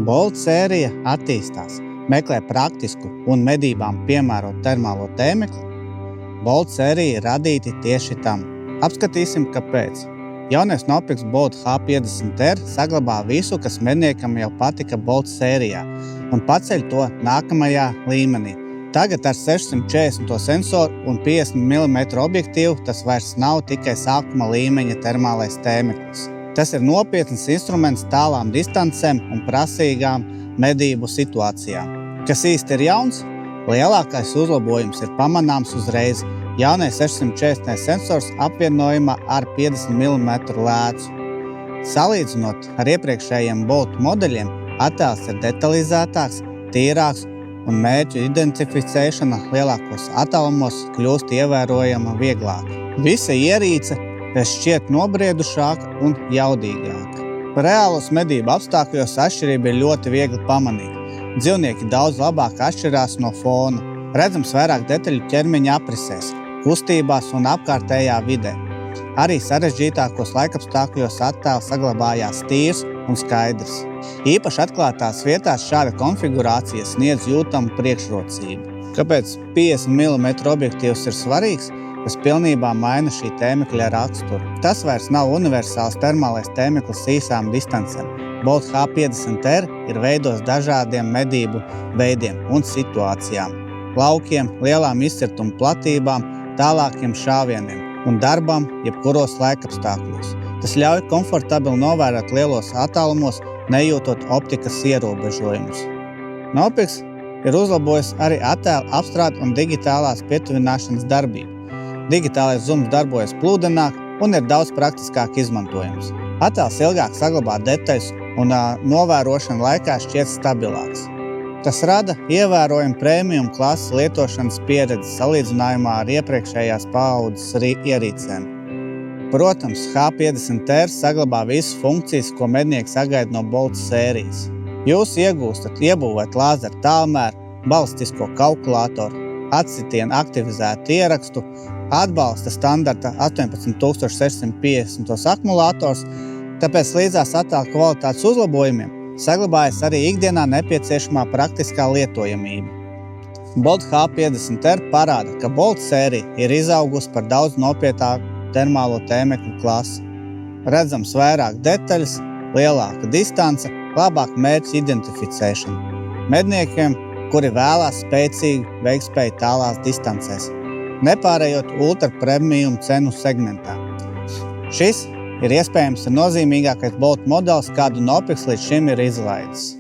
Bolt sērija attīstās, meklē praktisku un medībām piemērotu termālo tēmekli. Bolt sērija ir radīti tieši tam. Apskatīsim, kāpēc. Jaunais Novpix Bolt H50R saglabā visu, kas medniekam jau patika Bolt sērijā, un paceļ to nākamajā līmenī. Tagad ar 640 sensoru un 50 mm objektīvu tas vairs nav tikai sākuma līmeņa termālais tēmeklis. Tas ir nopietns instruments tālām distancēm un prasīgām medību situācijām. Kas īsti ir jauns? Lielākais uzlabojums ir pamanāms uzreiz. Jaunais 640 sensors apvienojumā ar 50 mm lēcu. Salīdzinot ar iepriekšējiem Bolt modeļiem, attēls ir detalizētāks, tīrāks un mērķu identificēšana lielākos attālumos kļūst ievērojama vieglāk. Visa ierīce šķiet nobriedušāka un jaudīgāka. Reālos medību apstākļos atšķirība ir ļoti viegli pamanīt. Dzīvnieki daudz labāk atšķirās no fona. Redzams vairāk detaļu ķermeņa aprisēs, kustībās un apkārtējā vidē. Arī sarežģītākos laikapstākļos attēls saglabājās tīrs un skaidrs. Īpaši atklātās vietās šāda konfigurācija sniedz jūtamu priekšrocību. Kāpēc 50 mm objektīvs ir svarīgs? Tas pilnībā maina šī tēmekļa raksturu. Tas vairs nav universāls termālais tēmeklis īsām distancēm. Bolt H50R ir veidos dažādiem medību veidiem un situācijām. Laukiem, lielām izcirtuma platībām, tālākiem šāvieniem un darbam jebkuros laikapstākļos. Tas ļauj komfortabli novērot lielos attālumos, nejūtot optikas ierobežojumus. Novpix ir uzlabojis arī attēlu apstrādi un digitālās pietuvināšanas darbību. Digitālais zums darbojas plūdenāk un ir daudz praktiskāk izmantojams. Attēls ilgāk saglabā detaļas un novērošana laikā šķiet stabilāks. Tas rada ievērojumu premium klases lietošanas pieredzi salīdzinājumā ar iepriekšējās paaudzes ierīcēm. Protams, H50R saglabā visas funkcijas, ko mednieki sagaida no Bolt sērijas. Jūs iegūstat iebūvēt lāzeru tālmēru, balistisko kalkulātoru, atsitienu aktivizētu ierakstu, atbalsta standarta 18650 akumulators, tāpēc līdzās attēla kvalitātes uzlabojumiem saglabājas arī ikdienā nepieciešamā praktiskā lietojamība. Bolt H50R parāda, ka Bolt sērija ir izaugusi par daudz nopietnāku termālo tēmekļu klasi. Redzams vairāk detaļas, lielāka distance, labāka mērķa identificēšana. Medniekiem, kuri vēlās spēcīgu veiktspēju tālās distancēs, nepārējot ultra premium cenu segmentā. Šis ir iespējams nozīmīgākais Bolt modelis, kādu Novpix līdz šim ir izlaidis.